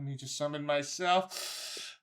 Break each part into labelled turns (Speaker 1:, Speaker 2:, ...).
Speaker 1: me just summon myself.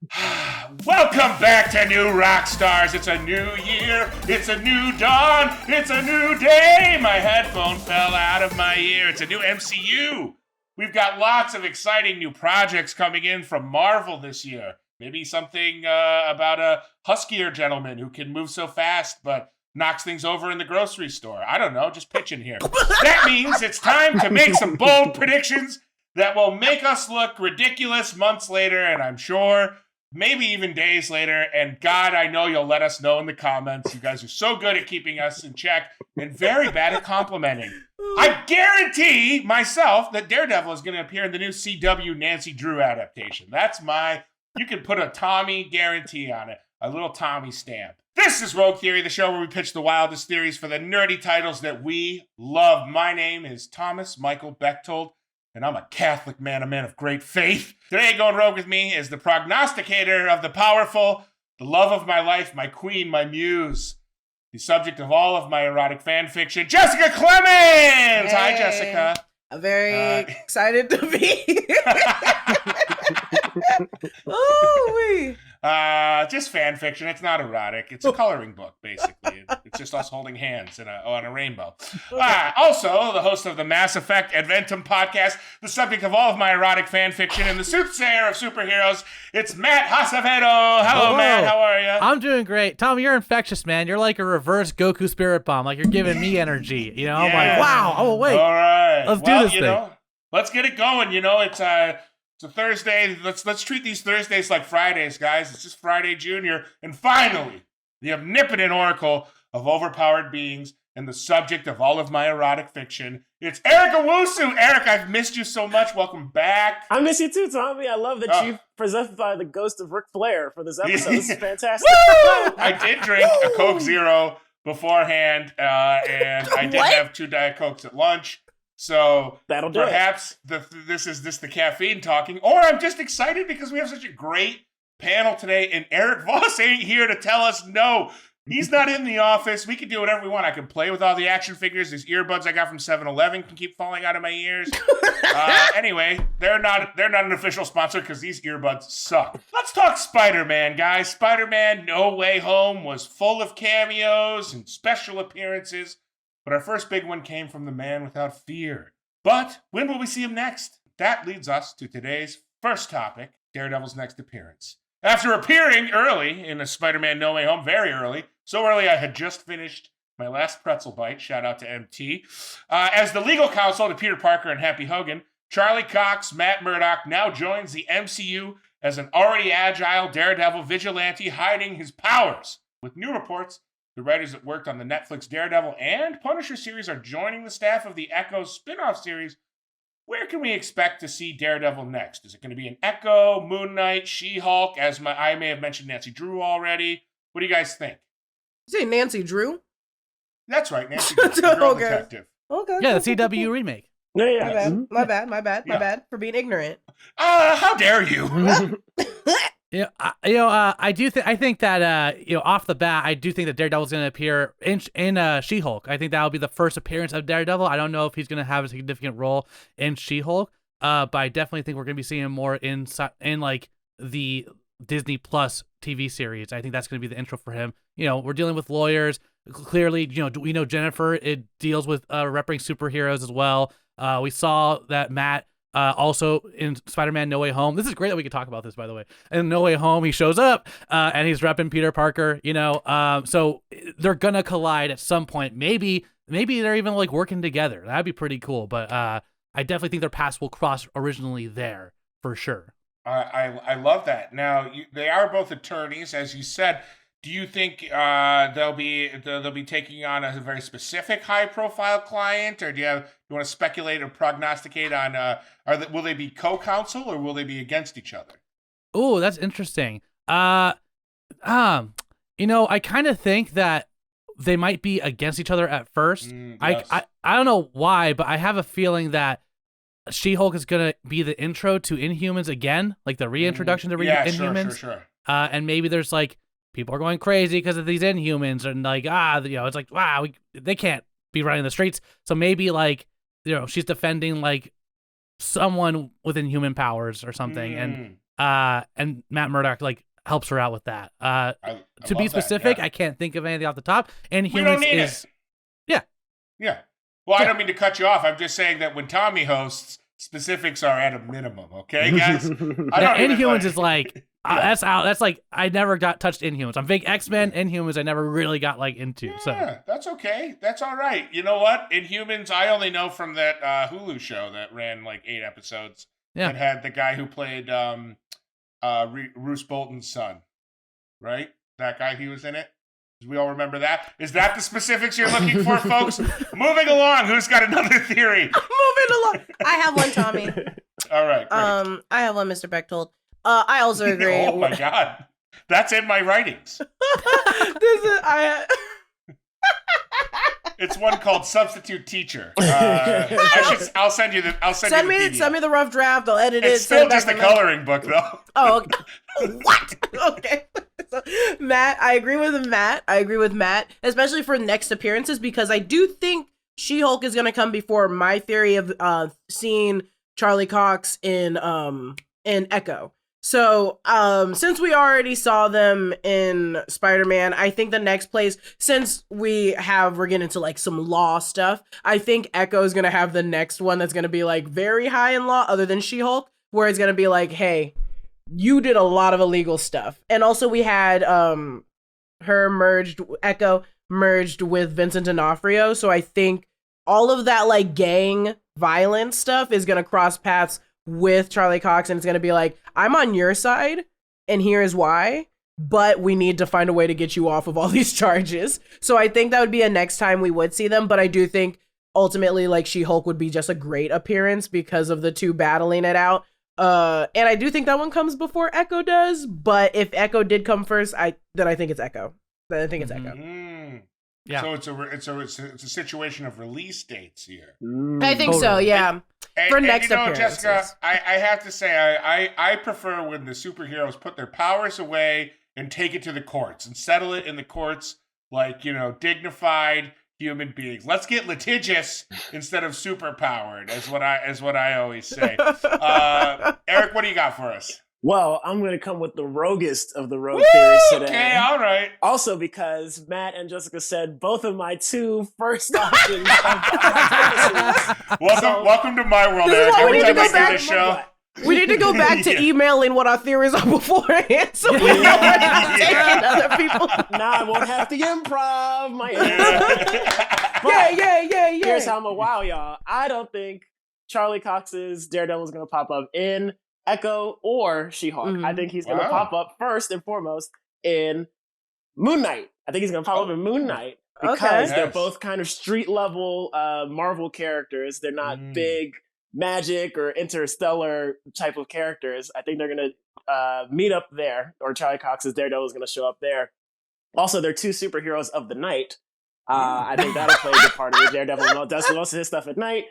Speaker 1: Welcome back to New Rockstars. It's a new year. It's a new dawn. It's a new day. My headphone fell out of my ear. It's a new MCU. We've got lots of exciting new projects coming in from Marvel this year. Maybe something about a huskier gentleman who can move so fast but knocks things over in the grocery store. I don't know, just pitching here. That means it's time to make some bold predictions that will make us look ridiculous months later, and I'm sure maybe even days later. And God, I know you'll let us know in the comments. You guys are so good at keeping us in check and very bad at complimenting. I guarantee myself that Daredevil is going to appear in the new CW Nancy Drew adaptation. You can put a Tommy guarantee on it, a little Tommy stamp. This is Rogue Theory, the show where we pitch the wildest theories for the nerdy titles that we love. My name is Thomas Michael Bechtold, and I'm a Catholic man, a man of great faith. Today, going rogue with me is the prognosticator of the powerful, the love of my life, my queen, my muse, the subject of all of my erotic fan fiction, Jessica Clemons! Hey. Hi, Jessica.
Speaker 2: I'm very excited to be here.
Speaker 1: Just fan fiction. It's not erotic. It's a coloring book, basically. It's just us holding hands on a rainbow. Also, the host of the Mass Effect Adventum podcast, the subject of all of my erotic fan fiction, and the soothsayer of superheroes, it's Matt Acevedo. Hello, Matt. How are you?
Speaker 3: I'm doing great. Tom, you're infectious, man. You're like a reverse Goku spirit bomb. Like, you're giving me energy. You know, I'm like, wow, I'm awake.
Speaker 1: All right.
Speaker 3: Let's do this thing.
Speaker 1: Let's get it going. You know, it's a Thursday. Let's treat these Thursdays like Fridays, guys. It's just Friday Junior. And finally, the omnipotent oracle of overpowered beings and the subject of all of my erotic fiction. It's Eric Owusu. Eric, I've missed you so much. Welcome back.
Speaker 4: I miss you too, Tommy. I love that you personified the ghost of Ric Flair for this episode. This is fantastic.
Speaker 1: I did drink a Coke Zero beforehand, and I did have 2 Diet Cokes at lunch. So
Speaker 4: that'll do
Speaker 1: perhaps this is the caffeine talking, or I'm just excited because we have such a great panel today, and Eric Voss ain't here to tell us no. He's not in the office. We can do whatever we want. I can play with all the action figures. These earbuds I got from 7-Eleven can keep falling out of my ears. Anyway, they're not an official sponsor because these earbuds suck. Let's talk Spider-Man, guys. Spider-Man No Way Home was full of cameos and special appearances. But our first big one came from the man without fear. But when will we see him next? That leads us to today's first topic, Daredevil's next appearance. After appearing early in a Spider-Man No Way Home, very early, so early I had just finished my last pretzel bite, shout out to MT, as the legal counsel to Peter Parker and Happy Hogan, Charlie Cox, Matt Murdock, now joins the MCU as an already agile Daredevil vigilante hiding his powers. With new reports, the writers that worked on the Netflix Daredevil and Punisher series are joining the staff of the Echo spin-off series. Where can we expect to see Daredevil next? Is it going to be an Echo, Moon Knight, She-Hulk, I may have mentioned Nancy Drew already? What do you guys think?
Speaker 2: You say Nancy Drew?
Speaker 1: That's right, Nancy Drew, the girl detective.
Speaker 2: Okay.
Speaker 3: Yeah, the CW remake.
Speaker 4: No, yeah.
Speaker 2: My bad for being ignorant.
Speaker 1: How dare you?
Speaker 3: I think that off the bat, I do think that Daredevil's going to appear in She-Hulk. I think that will be the first appearance of Daredevil. I don't know if he's going to have a significant role in She-Hulk, but I definitely think we're going to be seeing him more in like the Disney Plus TV series. I think that's going to be the intro for him. You know, we're dealing with lawyers. Clearly, we know Jennifer. It deals with repping superheroes as well. We saw that Matt. Also in Spider-Man No Way Home. This is great that we can talk about this, by the way. In No Way Home, he shows up and he's repping Peter Parker, so they're gonna collide at some point. Maybe they're even like working together. That'd be pretty cool. But I definitely think their paths will cross originally there for sure.
Speaker 1: I love that. Now they are both attorneys, as you said. Do you think they'll be taking on a very specific high-profile client, or do you want to speculate or prognosticate on will they be co-counsel or will they be against each other?
Speaker 3: Oh, that's interesting. I kind of think that they might be against each other at first.
Speaker 1: Yes.
Speaker 3: I don't know why, but I have a feeling that She-Hulk is gonna be the intro to Inhumans again, like the reintroduction to Inhumans.
Speaker 1: Sure.
Speaker 3: And maybe there's like. People are going crazy because of these Inhumans, and like, it's like, wow, they can't be running the streets. So maybe like, she's defending like someone with inhuman powers or something, and Matt Murdock like helps her out with that. To be specific, I can't think of anything off the top. And
Speaker 1: we don't need
Speaker 3: is
Speaker 1: it.
Speaker 3: Yeah.
Speaker 1: Well, I don't mean to cut you off. I'm just saying that when Tommy hosts, specifics are at a minimum. Okay, guys.
Speaker 3: Inhumans is like that's out. That's like I never got touched Inhumans. I'm big X-Men. Inhumans I never really got like into.
Speaker 1: Yeah,
Speaker 3: so
Speaker 1: that's okay. That's all right. You know what? Inhumans I only know from that Hulu show that ran like 8 episodes.
Speaker 3: Yeah.
Speaker 1: That had the guy who played Roose Bolton's son. Right? That guy, he was in it. Do we all remember that? Is that the specifics you're looking for, folks? Moving along. Who's got another theory?
Speaker 2: Moving along. I have one, Tommy.
Speaker 1: All right. Great.
Speaker 2: I have one, Mr. Bechtold. I also agree.
Speaker 1: Oh my God, that's in my writings. It's one called Substitute Teacher. I'll send you the. Send
Speaker 2: me the rough draft. I'll edit it.
Speaker 1: It's still just a coloring book, though.
Speaker 2: Oh, okay. What? Okay. So, Matt, I agree with Matt, especially for next appearances, because I do think She-Hulk is going to come before my theory of seeing Charlie Cox in Echo. So, since we already saw them in Spider-Man, I think the next place, since we're getting into like some law stuff, I think Echo is going to have the next one that's going to be like very high in law other than She-Hulk, where it's going to be like, hey, you did a lot of illegal stuff. And also we had Echo merged with Vincent D'Onofrio. So I think all of that like gang violence stuff is going to cross paths with Charlie Cox, and it's going to be like, I'm on your side and here's why, but we need to find a way to get you off of all these charges. So I think that would be a next time we would see them, but I do think ultimately like She-Hulk would be just a great appearance because of the two battling it out. And I do think that one comes before Echo does, but if Echo did come first, then I think it's Echo. I think it's Echo.
Speaker 1: Mm-hmm.
Speaker 3: Yeah.
Speaker 1: So it's a situation of release dates here.
Speaker 2: I think so. Yeah. For next appearances.
Speaker 1: Jessica, I have to say I prefer when the superheroes put their powers away and take it to the courts and settle it in the courts like, dignified human beings. Let's get litigious instead of superpowered, as what I always say. Eric, what do you got for us?
Speaker 4: Well, I'm going to come with the roguest of the rogue theories today.
Speaker 1: Okay, all right.
Speaker 4: Also because Matt and Jessica said both of my two first options.
Speaker 1: Welcome to my world, Eric. Every time I do this show.
Speaker 2: We need to go back to emailing what our theories are beforehand, so we know what to take in other people.
Speaker 4: Nah, I won't have to improv my
Speaker 2: Yeah.
Speaker 4: Here's how I'm gonna wow y'all. I don't think Charlie Cox's Daredevil is gonna pop up in Echo or She-Hulk.
Speaker 2: Mm-hmm.
Speaker 4: I think he's gonna pop up first and foremost in Moon Knight. I think he's gonna pop up in Moon Knight because they're both kind of street level Marvel characters. They're not big magic or interstellar type of characters. I think they're going to meet up there, or Charlie Cox's Daredevil is going to show up there. Also, they're two superheroes of the night. I think that'll play a good part of it. Daredevil does most of his stuff at night.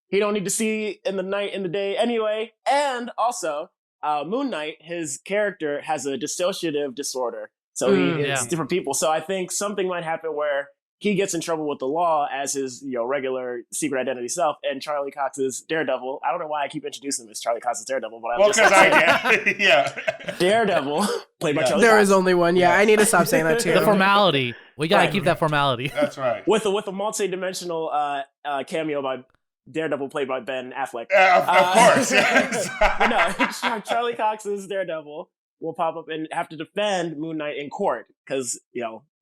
Speaker 4: He don't need to see in the night, in the day anyway. And also, Moon Knight, his character has a dissociative disorder. So it's different people. So I think something might happen where he gets in trouble with the law as his, regular secret identity self, and Charlie Cox's Daredevil. I don't know why I keep introducing him as Charlie Cox's Daredevil, but
Speaker 1: because I get yeah.
Speaker 4: Daredevil played by Charlie.
Speaker 2: There is only one. Yeah, I need to stop saying that too.
Speaker 3: The formality. We gotta keep that formality.
Speaker 1: That's right.
Speaker 4: With a multi-dimensional cameo by Daredevil played by Ben Affleck.
Speaker 1: Of course. Yes.
Speaker 4: No, Charlie Cox's Daredevil will pop up and have to defend Moon Knight in court because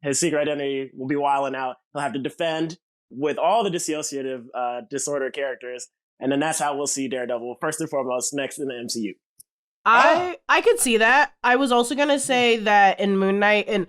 Speaker 4: his secret identity will be wilding out. He'll have to defend with all the dissociative disorder characters, and then that's how we'll see Daredevil first and foremost next in the MCU.
Speaker 2: I could see that. I was also gonna say that in Moon Knight, and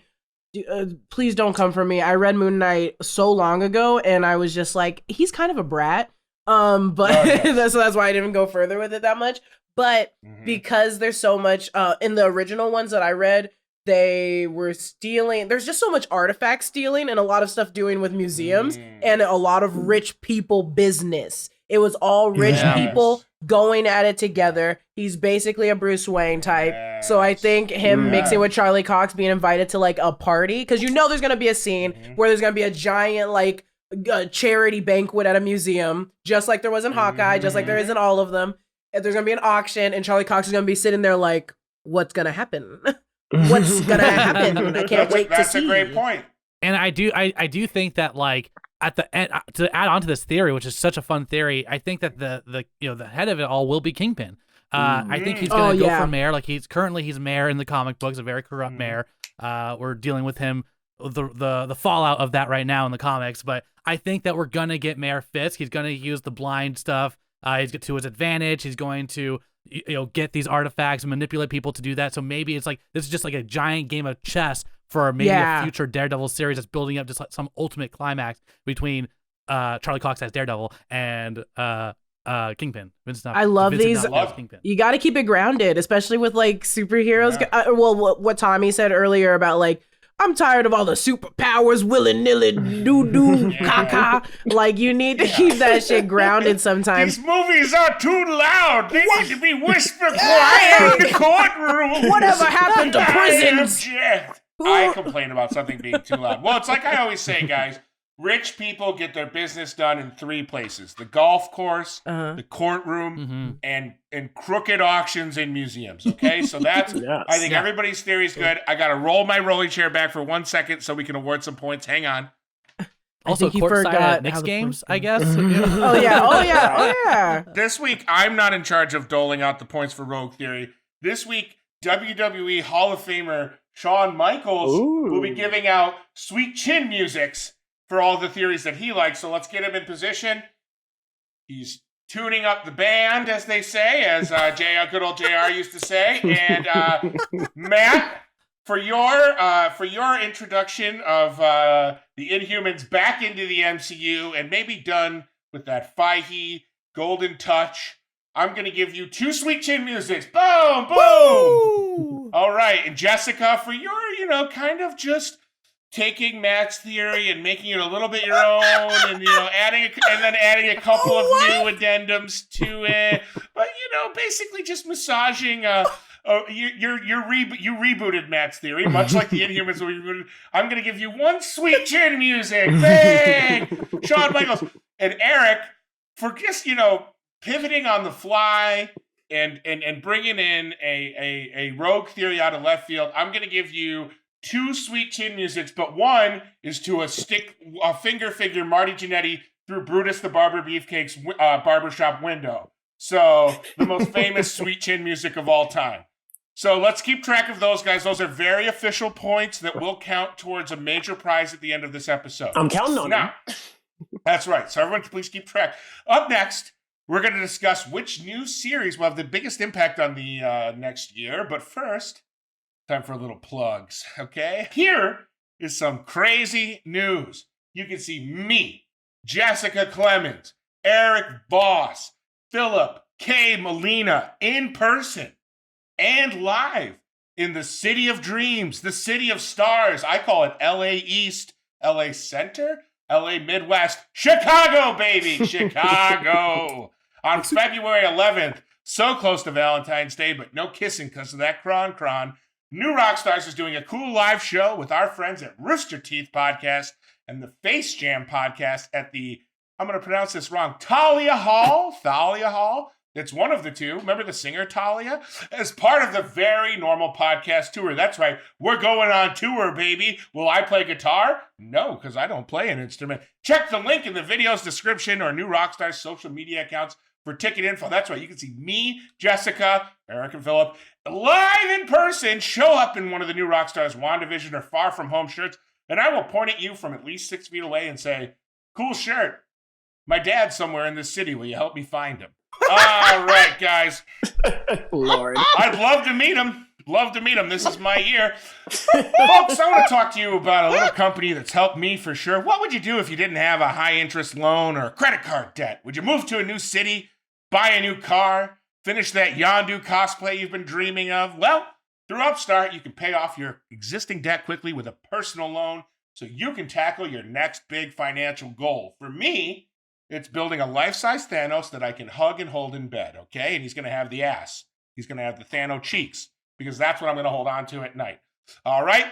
Speaker 2: please don't come for me. I read Moon Knight so long ago, and I was just like, he's kind of a brat. But so that's why I didn't go further with it that much. But because there's so much in the original ones that I read, they were stealing. There's just so much artifact stealing and a lot of stuff doing with museums and a lot of rich people business. It was all rich people going at it together. He's basically a Bruce Wayne type. Yes. So I think him mixing with Charlie Cox, being invited to like a party, because there's going to be a scene where there's going to be a giant charity banquet at a museum, just like there was in Hawkeye, just like there is in all of them. there's gonna be an auction, and Charlie Cox is gonna be sitting there like, what's gonna happen? What's gonna happen? I can't wait to see.
Speaker 1: That's a great point.
Speaker 3: And I do think that, like, at the end, to add on to this theory, which is such a fun theory, I think that the head of it all will be Kingpin. I think he's gonna go for mayor. Like, he's mayor in the comic books, a very corrupt mayor. We're dealing with him, the fallout of that right now in the comics. But I think that we're gonna get Mayor Fisk. He's gonna use the blind stuff. He's to his advantage. He's going to get these artifacts and manipulate people to do that. So maybe it's like this is just like a giant game of chess for maybe a future Daredevil series that's building up just like some ultimate climax between Charlie Cox as Daredevil and Kingpin.
Speaker 2: I love these. You got to keep it grounded, especially with like superheroes. Yeah. What Tommy said earlier about like, I'm tired of all the superpowers, willy-nilly, doo-doo, caca. Like, you need to keep that shit grounded sometimes.
Speaker 1: These movies are too loud. They need to be whisper quiet in the courtroom.
Speaker 2: Whatever happened to prisons?
Speaker 1: I complain about something being too loud. Well, it's like I always say, guys. Rich people get their business done in 3 places: the golf course, the courtroom, and crooked auctions in museums. Okay, so that's, I think everybody's theory is good. I got to roll my rolling chair back for 1 second so we can award some points. Hang on.
Speaker 3: Also, courtside at Knicks games, I guess.
Speaker 2: Oh yeah.
Speaker 1: This week, I'm not in charge of doling out the points for Rogue Theory. This week, WWE Hall of Famer Shawn Michaels will be giving out sweet chin musics for all the theories that he likes. So let's get him in position. He's tuning up the band, as they say, as good old JR used to say. And Matt, for your introduction of the Inhumans back into the MCU and maybe done with that Feihe golden touch, I'm going to give you 2 sweet chin musics. Boom, boom. Woo! All right. And Jessica, for your, kind of just taking Matt's theory and making it a little bit your own, and adding a couple of new addendums to it, but basically just massaging. You rebooted Matt's theory, much like the Inhumans were rebooted. I'm going to give you 1 sweet chin music, bang, Shawn Michaels and Eric, for just pivoting on the fly and bringing in a rogue theory out of left field. I'm going to give you 2 sweet chin musics, but one is to a finger figure Marty Jannetty through Brutus the Barber Beefcake's barbershop window. So the most famous sweet chin music of all time. So let's keep track of those, guys. Those are very official points that will count towards a major prize at the end of this episode.
Speaker 4: I'm counting on
Speaker 1: now. That's right. So everyone, please keep track. Up next, we're going to discuss which new series will have the biggest impact on the next year. But first, time for a little plugs, okay? Here is some crazy news. You can see me, Jessica Clemons, Eric Voss, Philip K. Molina in person and live in the City of Dreams, the City of Stars. I call it LA East, LA Center, LA Midwest, Chicago, baby, Chicago. On February 11th, so close to Valentine's Day, but no kissing because of that cron. New Rockstars is doing a cool live show with our friends at Rooster Teeth Podcast and the Face Jam Podcast at the, I'm going to pronounce this wrong, Thalia Hall. It's one of the two. Remember the singer Thalia? As part of the Very Normal Podcast tour. That's right. We're going on tour, baby. Will I play guitar? No, because I don't play an instrument. Check the link in the video's description or New Rockstars social media accounts for ticket info. That's right. You can see me, Jessica, Eric, and Philip live in person. Show up in one of the New Rockstars WandaVision or Far From Home shirts, and I will point at you from at least 6 feet away and say, cool shirt. My dad's somewhere in this city. Will you help me find him? All right, guys.
Speaker 4: Lord.
Speaker 1: I'd love to meet him. This is my year. Folks, I want to talk to you about a little company that's helped me for sure. What would you do if you didn't have a high-interest loan or credit card debt? Would you move to a new city, buy a new car, finish that Yondu cosplay you've been dreaming of? Well, through Upstart, you can pay off your existing debt quickly with a personal loan so you can tackle your next big financial goal. For me, it's building a life-size Thanos that I can hug and hold in bed, okay? And he's going to have the ass. He's going to have the Thanos cheeks, because that's what I'm going to hold on to at night. All right?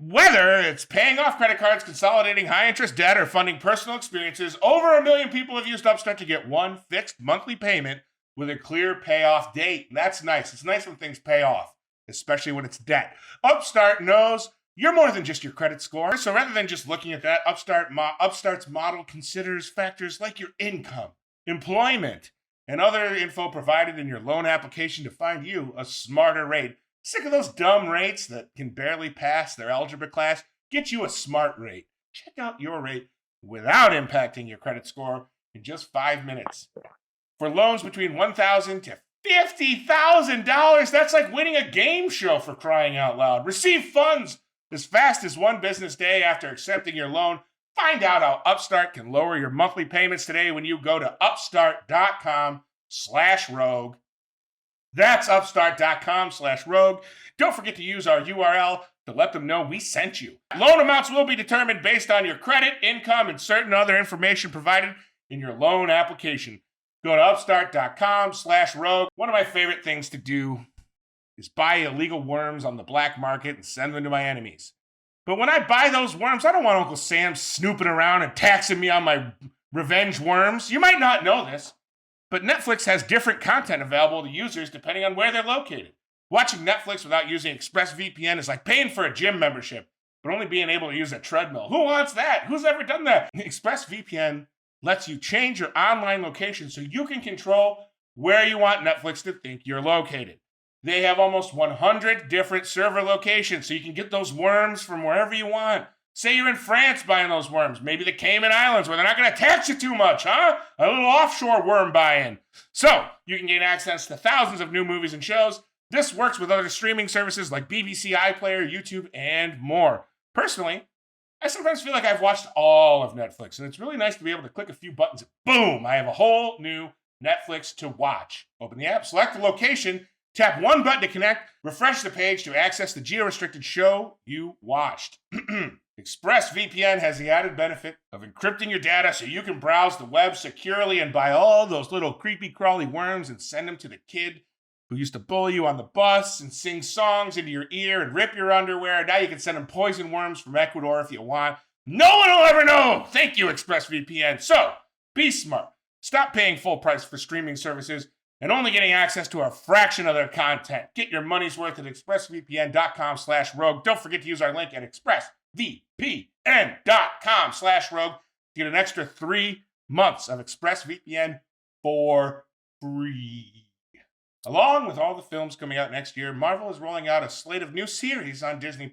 Speaker 1: Whether it's paying off credit cards, consolidating high-interest debt, or funding personal experiences, over 1 million people have used Upstart to get one fixed monthly payment with a clear payoff date. And that's nice. It's nice when things pay off, especially when it's debt. Upstart knows you're more than just your credit score. So rather than just looking at that, Upstart's model considers factors like your income, employment, and other info provided in your loan application to find you a smarter rate. Sick of those dumb rates that can barely pass their algebra class? Get you a smart rate. Check out your rate without impacting your credit score in just 5 minutes. For loans between $1,000 to $50,000, that's like winning a game show, for crying out loud. Receive funds as fast as 1 business day after accepting your loan. Find out how Upstart can lower your monthly payments today when you go to upstart.com/rogue. That's upstart.com/rogue. Don't forget to use our URL to let them know we sent you. Loan amounts will be determined based on your credit, income, and certain other information provided in your loan application. Go to upstart.com/rogue. One of my favorite things to do is buy illegal worms on the black market and send them to my enemies. But when I buy those worms, I don't want Uncle Sam snooping around and taxing me on my revenge worms. You might not know this, but Netflix has different content available to users depending on where they're located. Watching Netflix without using ExpressVPN is like paying for a gym membership, but only being able to use a treadmill. Who wants that? Who's ever done that? ExpressVPN lets you change your online location so you can control where you want Netflix to think you're located. They have almost 100 different server locations, so you can get those worms from wherever you want. Say you're in France buying those worms, maybe the Cayman Islands, where they're not going to tax you too much, huh? A little offshore worm buy-in. So, you can gain access to thousands of new movies and shows. This works with other streaming services like BBC iPlayer, YouTube, and more. Personally, I sometimes feel like I've watched all of Netflix, and it's really nice to be able to click a few buttons and boom, I have a whole new Netflix to watch. Open the app, select the location, tap one button to connect, refresh the page to access the geo-restricted show you watched. ExpressVPN has the added benefit of encrypting your data so you can browse the web securely and buy all those little creepy crawly worms and send them to the kid who used to bully you on the bus and sing songs into your ear and rip your underwear. Now you can send them poison worms from Ecuador if you want. No one will ever know! Thank you, ExpressVPN. So, be smart. Stop paying full price for streaming services and only getting access to a fraction of their content. Get your money's worth at expressvpn.com/rogue. Don't forget to use our link at expressvpn.com/rogue to get an extra 3 months of ExpressVPN for free. Along with all the films coming out next year, Marvel is rolling out a slate of new series on Disney+.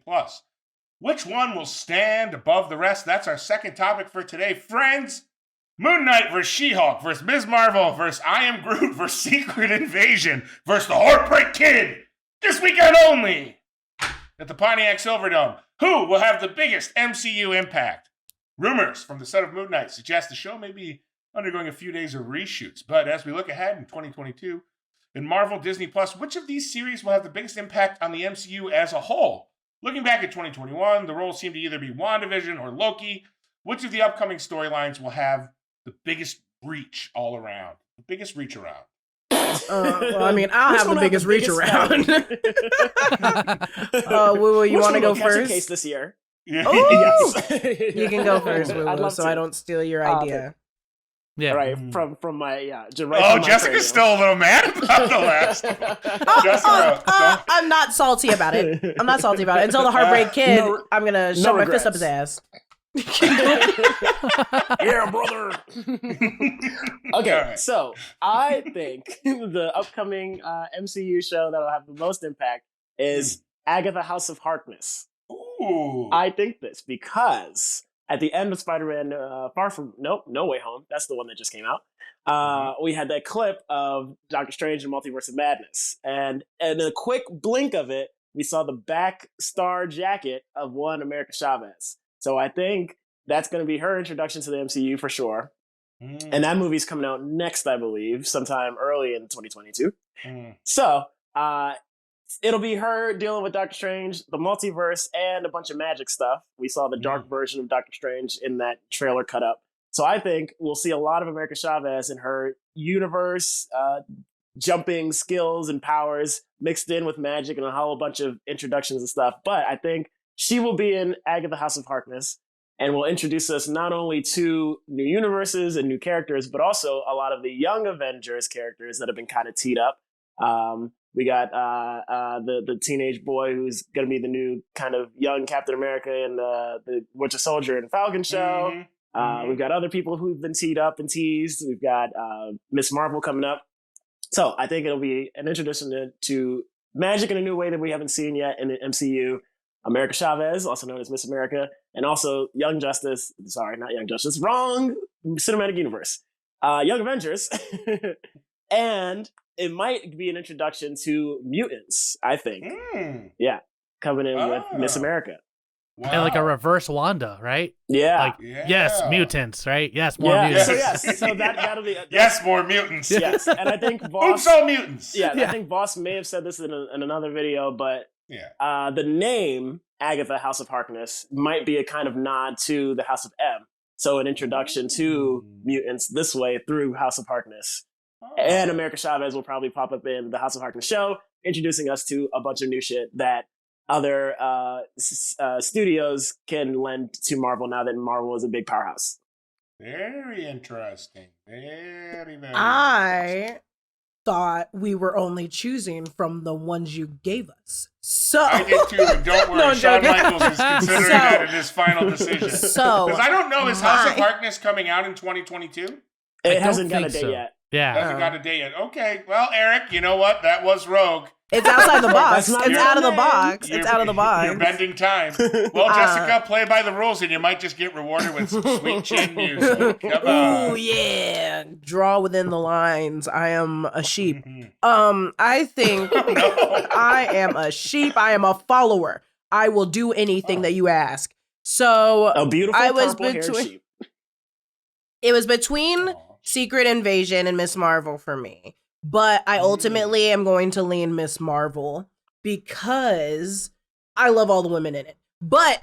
Speaker 1: Which one will stand above the rest? That's our second topic for today. Friends, Moon Knight vs. She-Hulk vs. Ms. Marvel vs. I Am Groot vs. Secret Invasion vs. the Heartbreak Kid. This weekend only at the Pontiac Silverdome. Who will have the biggest MCU impact? Rumors from the set of Moon Knight suggest the show may be undergoing a few days of reshoots. But as we look ahead in 2022, in Marvel Disney+, which of these series will have the biggest impact on the MCU as a whole? Looking back at 2021, the roles seem to either be WandaVision or Loki. Which of the upcoming storylines will have the biggest reach all around? The biggest reach around.
Speaker 2: Well, I mean, I'll have the biggest reach around. Woo, you want to go first?
Speaker 4: Case this year.
Speaker 2: Yes. You can go first, Woo, so I don't steal your idea.
Speaker 3: Yeah.
Speaker 4: Right, from my
Speaker 1: Jessica's still a little mad about the last. Jessica,
Speaker 2: I'm not salty about it. Until the Heartbreak Kid, I'm gonna shove my fist up his ass.
Speaker 4: Yeah, brother. Okay,
Speaker 1: right.
Speaker 4: So I think the upcoming MCU show that'll have the most impact is Agatha House of Harkness.
Speaker 1: Ooh.
Speaker 4: I think this because at the end of Spider-Man No Way Home, that's the one that just came out, we had that clip of Doctor Strange and Multiverse of Madness. And in a quick blink of it, we saw the back star jacket of one America Chavez. So I think that's going to be her introduction to the MCU for sure. And that movie's coming out next, I believe, sometime early in 2022. So it'll be her dealing with Doctor Strange, the multiverse, and a bunch of magic stuff. We saw the dark version of Doctor Strange in that trailer cut up. So I think we'll see a lot of America Chavez in her universe, jumping skills and powers mixed in with magic and a whole bunch of introductions and stuff. But I think she will be in Agatha House of Harkness. and will introduce us not only to new universes and new characters, but also a lot of the young Avengers characters that have been kind of teed up. We got the teenage boy who's going to be the new kind of young Captain America in the Winter Soldier and Falcon show. We've got other people who've been teed up and teased. We've got Miss Marvel coming up. So I think it'll be an introduction to magic in a new way that we haven't seen yet in the MCU. America Chavez, also known as Miss America, and also Young Justice. Sorry, not Young Justice. Wrong cinematic universe. Young Avengers. And it might be an introduction to mutants, I think. Yeah, coming in with Miss America.
Speaker 3: Wow. And like a reverse Wanda, right?
Speaker 4: Yeah.
Speaker 3: Like, yes, mutants, right? Yes, more mutants.
Speaker 4: So that'll be...
Speaker 1: yes, more mutants.
Speaker 4: Yes, and I think Voss...
Speaker 1: Who's all mutants?
Speaker 4: Yeah, I think Voss may have said this in another video, but the name Agatha House of Harkness might be a kind of nod to the House of M. So an introduction to mutants this way through House of Harkness. And America Chavez will probably pop up in the House of Harkness show, introducing us to a bunch of new shit that other studios can lend to Marvel now that Marvel is a big powerhouse.
Speaker 1: Very interesting. Very interesting.
Speaker 2: I thought we were only choosing from the ones you gave us. So
Speaker 1: I did too, and don't worry, Shawn Michaels is considering that in his final decision.
Speaker 2: So
Speaker 1: because I don't know, is House of Harkness coming out in 2022?
Speaker 4: It hasn't got a date yet.
Speaker 3: Yeah.
Speaker 1: Hasn't got a date yet. Okay. Well, Eric, you know what? That was rogue.
Speaker 2: It's outside the box.
Speaker 4: That's not
Speaker 2: It's
Speaker 4: your
Speaker 2: out of the
Speaker 4: name.
Speaker 2: box. It's out of the box.
Speaker 1: You're bending time. Well, Jessica, play by the rules, and you might just get rewarded with some sweet chin music. Come on.
Speaker 2: Ooh, yeah. Draw within the lines. I am a sheep. I think I am a sheep. I am a follower. I will do anything that you ask. So
Speaker 4: a beautiful
Speaker 2: I was
Speaker 4: purple-haired
Speaker 2: between.
Speaker 4: sheep.
Speaker 2: It was between Secret Invasion and Miss Marvel for me. But I ultimately am going to lean Miss Marvel because I love all the women in it. But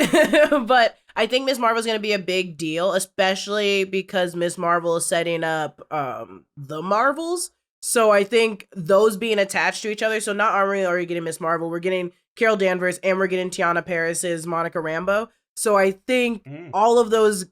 Speaker 2: but I think Miss Marvel is going to be a big deal, especially because Miss Marvel is setting up the Marvels. So I think those being attached to each other. So not only are we getting Miss Marvel, we're getting Carol Danvers and we're getting Tiana Paris's Monica Rambeau. So I think all of those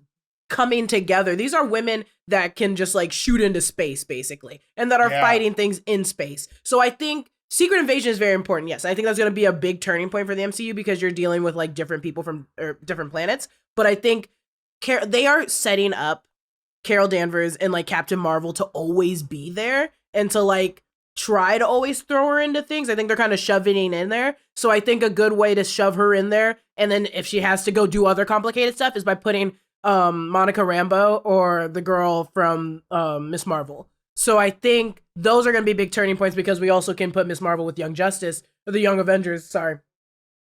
Speaker 2: coming together. These are women that can just like shoot into space basically and that are fighting things in space. So I think Secret Invasion is very important. Yes, I think that's going to be a big turning point for the MCU because you're dealing with like different people from different planets. But I think they are setting up Carol Danvers and like Captain Marvel to always be there and to like try to always throw her into things. I think they're kind of shoving in there. So I think a good way to shove her in there, and then if she has to go do other complicated stuff, is by putting Monica Rambeau or the girl from Miss Marvel. So I think those are going to be big turning points because we also can put Miss Marvel with Young Justice, or the Young Avengers,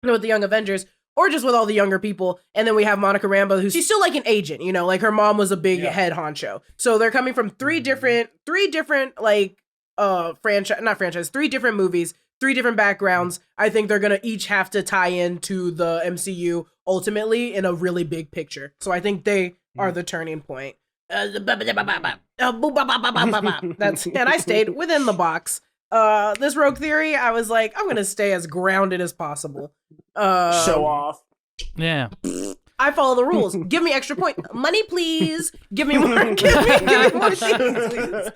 Speaker 2: with the Young Avengers, or just with all the younger people. And then we have Monica Rambeau, who's she's still like an agent, you know, like her mom was a big head honcho. So they're coming from three different like three different movies, three different backgrounds. I think they're going to each have to tie into the MCU ultimately in a really big picture. So I think they are the turning point. That's, and I stayed within the box. This Rogue Theory, I was like, I'm going to stay as grounded as possible.
Speaker 4: Show off.
Speaker 3: Yeah.
Speaker 2: I follow the rules. Give me extra point. Money, please. Give me more. Give me more things, please.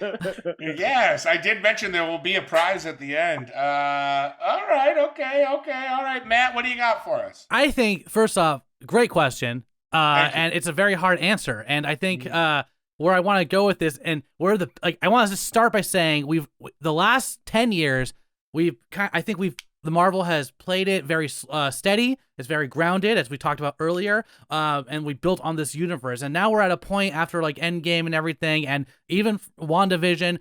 Speaker 1: Yes, I did mention there will be a prize at the end. All right, okay. All right, Matt, what do you got for us?
Speaker 3: I think, first off, great question. And it's a very hard answer. And I think where I want to go with this, and where I want to start by saying the last 10 years, the Marvel has played it very steady. It's very grounded, as we talked about earlier, and we built on this universe. And now we're at a point after like Endgame and everything, and even WandaVision,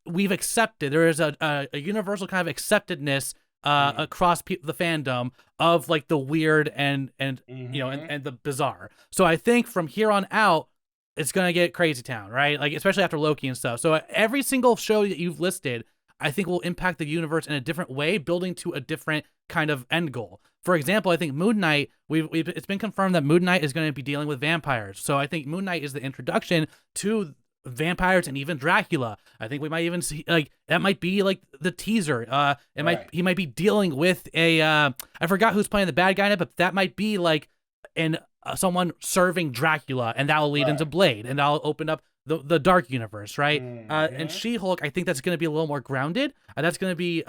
Speaker 3: we've accepted. There is a universal kind of acceptedness across the fandom of like the weird and you know and the bizarre. So I think from here on out, it's gonna get crazy town, right? Like especially after Loki and stuff. So every single show that you've listed, I think will impact the universe in a different way, building to a different kind of end goal. For example, I think Moon Knight, it's been confirmed that Moon Knight is going to be dealing with vampires. So I think Moon Knight is the introduction to vampires and even Dracula. I think we might even see like that might be like the teaser. He might be dealing with a I forgot who's playing the bad guy in it, but that might be like someone serving Dracula, and that will lead into Blade, and that'll open up the dark universe, right? And She-Hulk, I think that's going to be a little more grounded. That's going to be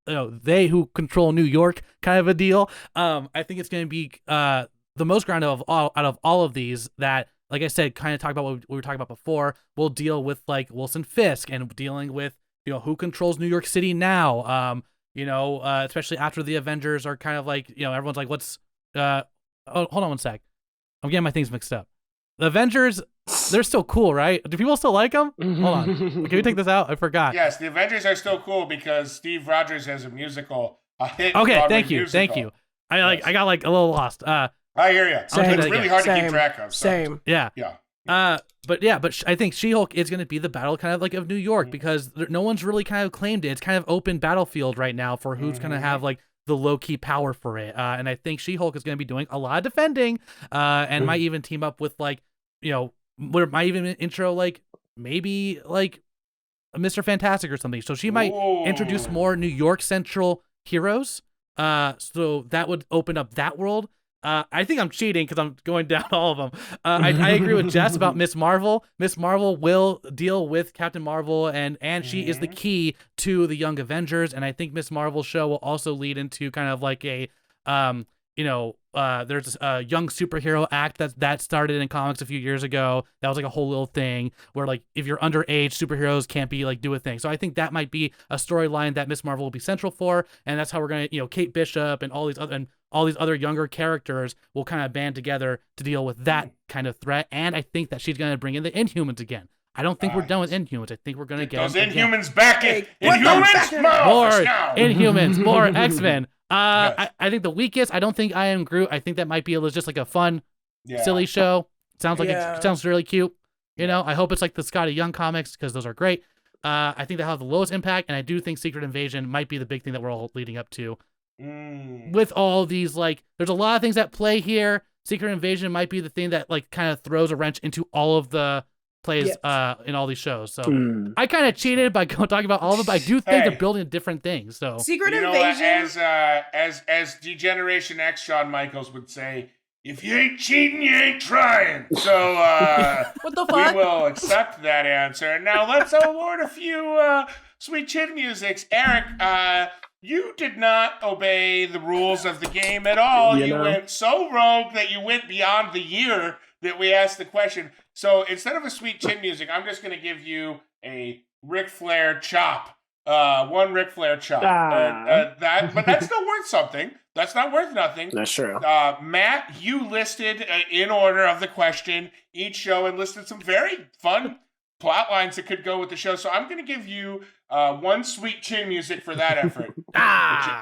Speaker 3: they who control New York kind of a deal. I think it's going to be the most grounded out of all of these that, like I said, kind of talk about what we were talking about before. We'll deal with like Wilson Fisk and dealing with who controls New York City now. Especially after the Avengers are kind of like everyone's like, what's hold on one sec, I'm getting my things mixed up. The Avengers, they're still cool, right? Do people still like them? Hold on. Can we take this out? I forgot.
Speaker 1: Yes, the Avengers are still cool because Steve Rogers has a hit.
Speaker 3: Okay,
Speaker 1: Broadway
Speaker 3: thank you. I got like a little lost.
Speaker 1: I hear you. It's really hard to keep track of. So.
Speaker 2: Same.
Speaker 3: Yeah. But I think She-Hulk is going to be the battle kind of like of New York because no one's really kind of claimed it. It's kind of open battlefield right now for who's going to have like the low-key power for it. And I think She-Hulk is going to be doing a lot of defending and might even team up with like, might even intro like maybe like Mr. Fantastic or something. So she might introduce more New York Central heroes. So that would open up that world. I think I'm cheating because I'm going down all of them. I agree with Jess about Miss Marvel. Miss Marvel will deal with Captain Marvel, and she is the key to the Young Avengers. And I think Miss Marvel's show will also lead into kind of like a, there's a young superhero act that started in comics a few years ago. That was like a whole little thing where like if you're underage, superheroes can't be like do a thing. So I think that might be a storyline that Miss Marvel will be central for, and that's how we're gonna Kate Bishop and all these other younger characters will kind of band together to deal with that kind of threat. And I think that she's gonna bring in the Inhumans again. I don't think we're done with Inhumans. I think we're gonna get
Speaker 1: those Inhumans back in.
Speaker 3: Inhumans, more Inhumans, more X-Men. I think the weakest, I don't think I Am Groot. I think that might be just like a fun, silly show. Sounds like it sounds really cute. I hope it's like the Scotty Young comics because those are great. I think they have the lowest impact, and I do think Secret Invasion might be the big thing that we're all leading up to. With all these, like, there's a lot of things at play here. Secret Invasion might be the thing that like kind of throws a wrench into all of the plays in all these shows. So I kind of cheated by talking about all of them, but I do think they're building different things. So
Speaker 2: Secret Invasion,
Speaker 1: as Degeneration X Shawn Michaels would say, if you ain't cheating, you ain't trying. So
Speaker 2: what the fuck?
Speaker 1: We will accept that answer. Now let's award a few sweet chin musics. Eric, you did not obey the rules of the game at all. You went so rogue that you went beyond the year that we asked the question. So instead of a sweet chin music, I'm just going to give you a Ric Flair chop. One Ric Flair chop. But that's still worth something. That's not worth nothing.
Speaker 4: That's true.
Speaker 1: Matt, you listed in order of the question each show and listed some very fun plot lines that could go with the show. So I'm going to give you one sweet chin music for that effort.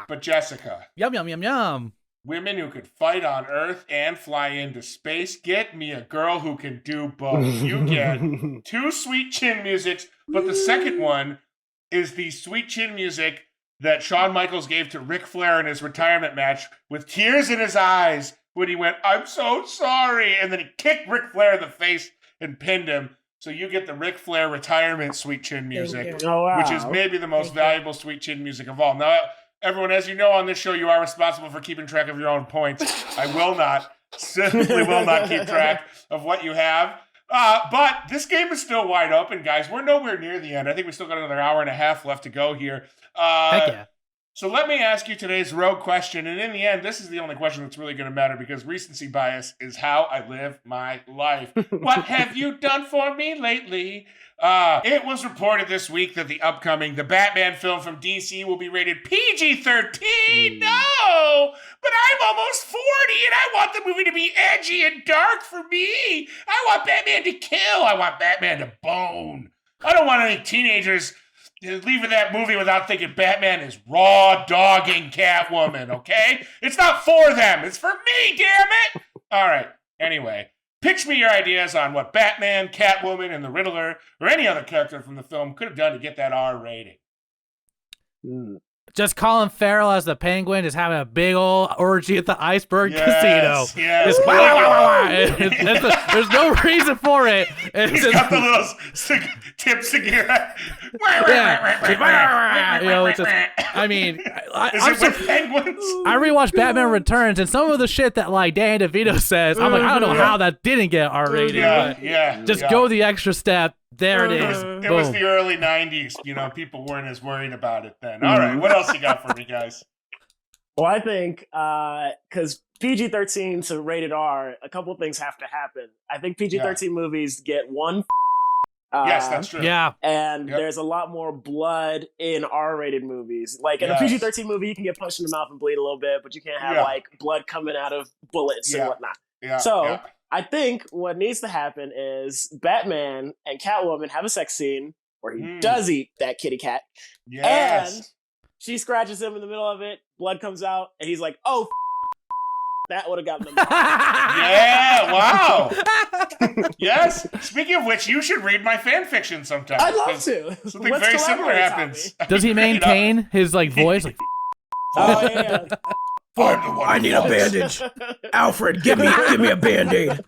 Speaker 1: But Jessica.
Speaker 3: Yum, yum, yum, yum.
Speaker 1: Women who could fight on Earth and fly into space. Get me a girl who can do both. You get two sweet chin musics, but the second one is the sweet chin music that Shawn Michaels gave to Ric Flair in his retirement match with tears in his eyes when he went, "I'm so sorry," and then he kicked Ric Flair in the face and pinned him. So you get the Ric Flair retirement sweet chin music, which is maybe the most valuable sweet chin music of all. Now, everyone, as you know on this show, you are responsible for keeping track of your own points. I will not, simply will not keep track of what you have. But this game is still wide open, guys. We're nowhere near the end. I think we still got another hour and a half left to go here.
Speaker 3: Heck yeah.
Speaker 1: So let me ask you today's rogue question. And in the end, this is the only question that's really going to matter because recency bias is how I live my life. What have you done for me lately? It was reported this week that the Batman film from DC will be rated PG-13. No! But I'm almost 40 and I want the movie to be edgy and dark for me. I want Batman to kill. I want Batman to bone. I don't want any teenagers leaving that movie without thinking Batman is raw dogging Catwoman, okay? It's not for them. It's for me, damn it! All right. Anyway, pitch me your ideas on what Batman, Catwoman, and the Riddler, or any other character from the film could have done to get that R rating.
Speaker 3: just Colin Farrell as the Penguin, just having a big old orgy at the Iceberg Casino.
Speaker 1: Yes.
Speaker 3: Just, there's no reason for it.
Speaker 1: He's got the little tip cigarette.
Speaker 3: It's just, I mean,
Speaker 1: Is it with penguins?
Speaker 3: I rewatched Batman Returns, and some of the shit that like Dan DeVito says, I'm like, I don't know how that didn't get R rated. Just go the extra step. There it is.
Speaker 1: It was the early 90s. People weren't as worried about it then. All right, what else you got for me, guys?
Speaker 4: Well, I think because PG-13 to rated R, a couple things have to happen. I think PG-13 movies get one.
Speaker 1: Yes, that's true.
Speaker 3: Yeah.
Speaker 4: And there's a lot more blood in R-rated movies. Like in a PG-13 movie, you can get punched in the mouth and bleed a little bit, but you can't have like blood coming out of bullets and whatnot. I think what needs to happen is Batman and Catwoman have a sex scene where he does eat that kitty cat.
Speaker 1: Yes.
Speaker 4: And she scratches him in the middle of it, blood comes out, and he's like, oh, that would have gotten him.
Speaker 1: Yeah, wow. Yes. Speaking of which, you should read my fan fiction sometime.
Speaker 4: I'd love to.
Speaker 1: Something very similar happens.
Speaker 3: Does he maintain his like voice? Like,
Speaker 4: oh, yeah.
Speaker 2: I need a bandage. Alfred, give me a Band-Aid.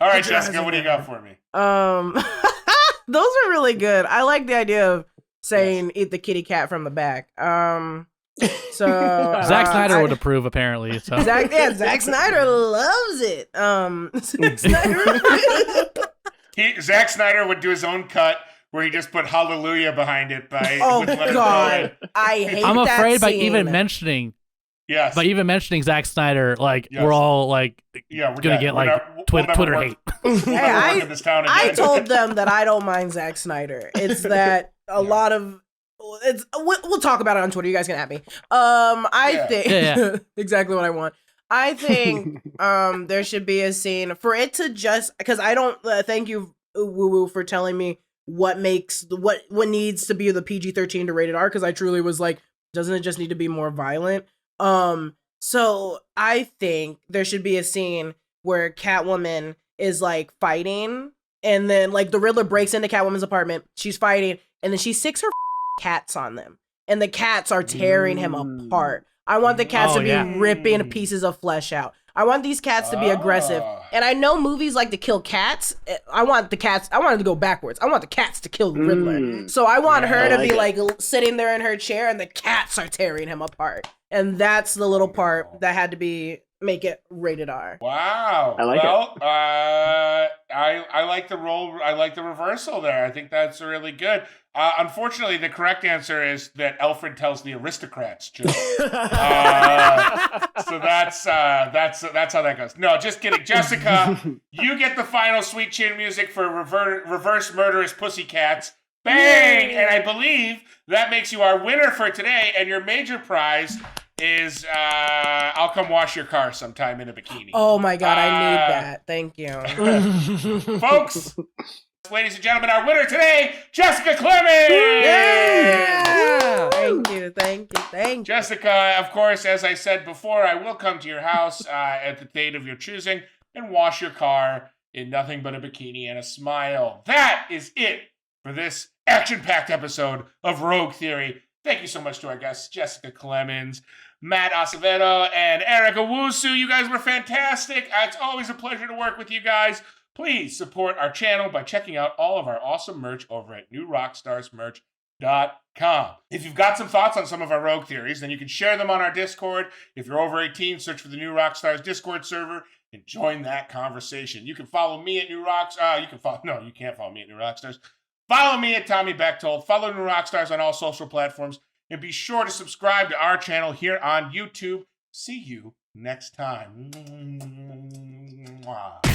Speaker 1: All right, Jessica, what do you got for me?
Speaker 2: Those are really good. I like the idea of saying eat the kitty cat from the back. So
Speaker 3: Zack Snyder would approve, apparently. So
Speaker 2: Zack Snyder loves it.
Speaker 1: Zack Snyder would do his own cut where he just put hallelujah behind it by
Speaker 2: oh god, I hate
Speaker 3: I'm
Speaker 2: that
Speaker 3: afraid
Speaker 2: scene.
Speaker 3: by even mentioning Zack Snyder, like we're all like gonna get like Twitter hate.
Speaker 2: Hey, I told them that I don't mind Zack Snyder. It's that a lot of we'll talk about it on Twitter. You guys can at me. I think exactly what I want. I think there should be a scene for it to just because I don't thank you Woo Woo for telling me what makes what needs to be the PG-13 to rated R, because I truly was like, doesn't it just need to be more violent? So I think there should be a scene where Catwoman is like fighting, and then like the Riddler breaks into Catwoman's apartment, she's fighting, and then she sicks her cats on them, and the cats are tearing him apart. I want the cats to be ripping pieces of flesh out. I want these cats to be aggressive. And I know movies like to kill cats. I want them to go backwards. I want the cats to kill the Riddler. So I want her to be like sitting there in her chair and the cats are tearing him apart. And that's the little part that had to make it rated R.
Speaker 1: Wow.
Speaker 4: I like it.
Speaker 1: I like the role. I like the reversal there. I think that's really good. Unfortunately, the correct answer is that Alfred tells the aristocrats joke. So that's how that goes. No, just kidding. Jessica, you get the final sweet chin music for reverse murderous pussycats. Bang! And I believe that makes you our winner for today. And your major prize is I'll come wash your car sometime in a bikini.
Speaker 2: Oh my god, I need that. Thank you.
Speaker 1: Folks, ladies and gentlemen, our winner today, Jessica Clemons!
Speaker 2: Yeah! Thank you.
Speaker 1: Jessica, of course, as I said before, I will come to your house at the date of your choosing and wash your car in nothing but a bikini and a smile. That is it for this action-packed episode of Rogue Theory. Thank you so much to our guests, Jessica Clemons, Matt Acevedo, and Eric Owusu. You guys were fantastic. It's always a pleasure to work with you guys. Please support our channel by checking out all of our awesome merch over at newrockstarsmerch.com. If you've got some thoughts on some of our Rogue Theories, then you can share them on our Discord. If you're over 18, search for the New Rockstars Discord server and join that conversation. You can follow me at New Rocks. You can't follow me at New Rockstars. Follow me at Tommy Bechtold. Follow New Rockstars on all social platforms. And be sure to subscribe to our channel here on YouTube. See you next time. Mwah.